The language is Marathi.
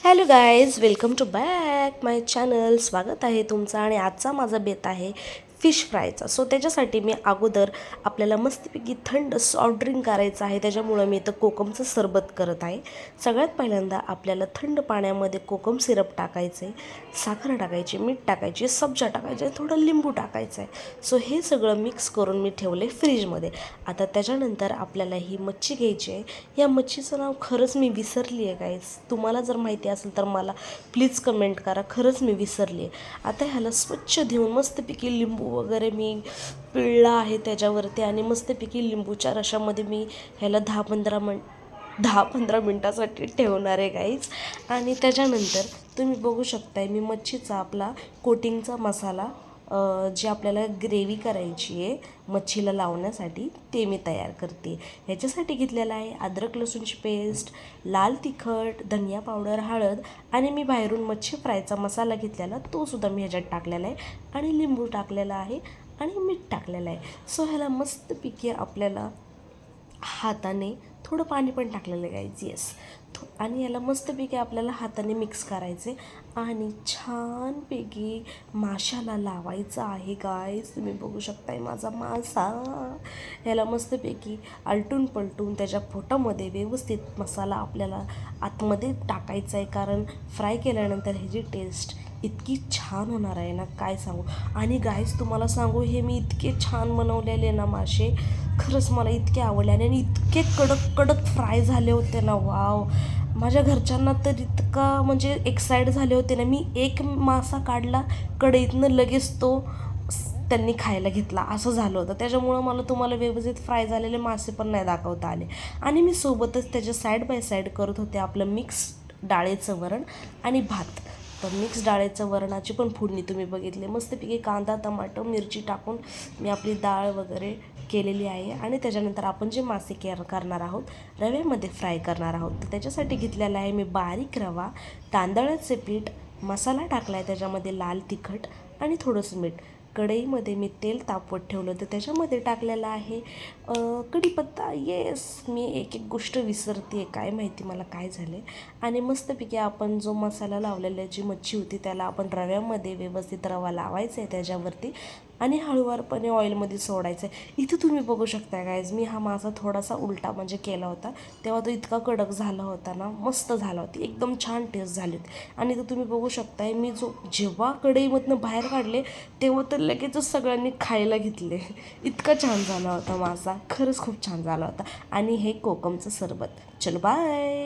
Hello guys, welcome to back my channel. स्वागत आहे तुमचं. आणि आजचा माझा बेत आहे फिश फ्रायचा. सो त्याच्यासाठी मी अगोदर आपल्याला मस्तपैकी थंड सॉफ्ट ड्रिंक करायचं आहे. त्याच्यामुळं मी इथं कोकमचं सरबत करत आहे. सगळ्यात पहिल्यांदा आपल्याला थंड पाण्यामध्ये कोकम सिरप टाकायचं आहे, साखर टाकायची, मीठ टाकायची, सब्जा टाकायचे, थोडं लिंबू टाकायचं आहे. सो हे सगळं मिक्स करून मी ठेवले फ्रीजमध्ये. आता त्याच्यानंतर आपल्याला ही मच्छी घ्यायची आहे. या मच्छीचं नाव खरंच मी विसरली आहे गाईज. तुम्हाला जर माहिती असेल तर मला प्लीज कमेंट करा. खरंच मी विसरली आहे. आता ह्याला स्वच्छ धुवून मस्तपैकी लिंबू वगैरे मी पिळला आहे त्याच्यावरती, आणि मस्तपैकी लिंबूच्या रशामध्ये मी ह्याला 10-15 मिनटासाठी ठेवणार आहे गाईज. आणि त्याच्यानंतर तुम्ही बघू शकताय मी मच्छीचा आपला कोटिंगचा मसाला, जी आपल्याला ग्रेव्ही करायची आहे मच्छीला लावण्यासाठी, ते मी तयार करते. ह्याच्यासाठी घेतलेलं आहे अद्रक लसूणची पेस्ट, लाल तिखट, धनिया पावडर, हळद, आणि मी बाहेरून मच्छी फ्रायचा मसाला घेतलेला तो सुद्धा मी ह्याच्यात टाकलेला आहे, आणि लिंबू टाकलेला आहे, आणि मीठ टाकलेलं आहे. सो ह्याला मस्तपैकी आपल्याला हाताने, थोडं पाणी पण टाकलेलं आहे गाईज, येस, आणि याला मस्तपैकी आपल्याला हाताने मिक्स करायचे आणि छानपैकी माशाला लावायचं आहे गाईज. तुम्ही बघू शकताय माझा मासा. याला मस्तपैकी आलटून पलटून त्याच्या पोटामध्ये व्यवस्थित मसाला आपल्याला आतमध्ये टाकायचा आहे, कारण फ्राय केल्यानंतर ह्याची टेस्ट इतकी छान होणार आहे ना, काय सांगू. आणि गाईज तुम्हाला सांगू, हे मी इतके छान बनवलेले ना मासे, खरंच मला इतके आवडले, आणि इतके कडक कडक फ्राय झाले होते ना, वाव. माझ्या घरच्यांना तर इतका म्हणजे एक्साइट झाले होते ना. मी एक मासा काढला कढईतनं, लगेच तो त्यांनी खायला घेतला, असं झालं होतं. त्याच्यामुळं मला तुम्हाला व्यवस्थित फ्राय झालेले मासे पण नाही दाखवता आले. आणि मी सोबतच त्याच्या साईड बाय साईड करत होते आपलं मिक्स डाळीचं वरण आणि भात. तर मिक्स डाळीचं वरणाची पण फोडणी तुम्ही बघितली. मस्तपैकी कांदा, टमाटर, मिरची टाकून मी आपली डाळ वगैरे केलेली आहे. आणि त्याच्यानंतर आपण जे मासे करणार आहोत, रव्यामध्ये फ्राय करणार आहोत, तर त्याच्यासाठी घेतलेला आहे मी बारीक रवा, तांदळाचे पीठ, मसाला टाकला आहे त्याच्यामध्ये, लाल तिखट आणि थोडंसं मीठ. कढईमध्ये मी तेल तापवत ठेवलं तर त्याच्यामध्ये टाकलेला आहे कढीपत्ता. येस, मी एक एक गोष्ट विसरते, काय माहिती मला काय झाले. आणि मस्तपैकी आपण जो मसाला लावलेला जी मच्छी होती त्याला आपण रव्यामध्ये व्यवस्थित रवा लावायचा आहे त्याच्यावरती, आणि हळूवारपणे ऑइलमध्ये सोडायचं आहे. इथं तुम्ही बघू शकता गाईज, मी हा मासा थोडासा उलटा म्हणजे केला होता, तेव्हा तो इतका कडक झाला होता ना, मस्त झाला होता, एकदम छान टेस्ट झाली होती. आणि इथं तुम्ही बघू शकताय मी जेव्हा कढईमधनं बाहेर काढले तेव्हा तर लगेचच सगळ्यांनी खायला घेतले. इतका छान झाला होता मासा, खरंच खूप छान झाला होता. आणि हे कोकमचं सरबत. चलो बाय.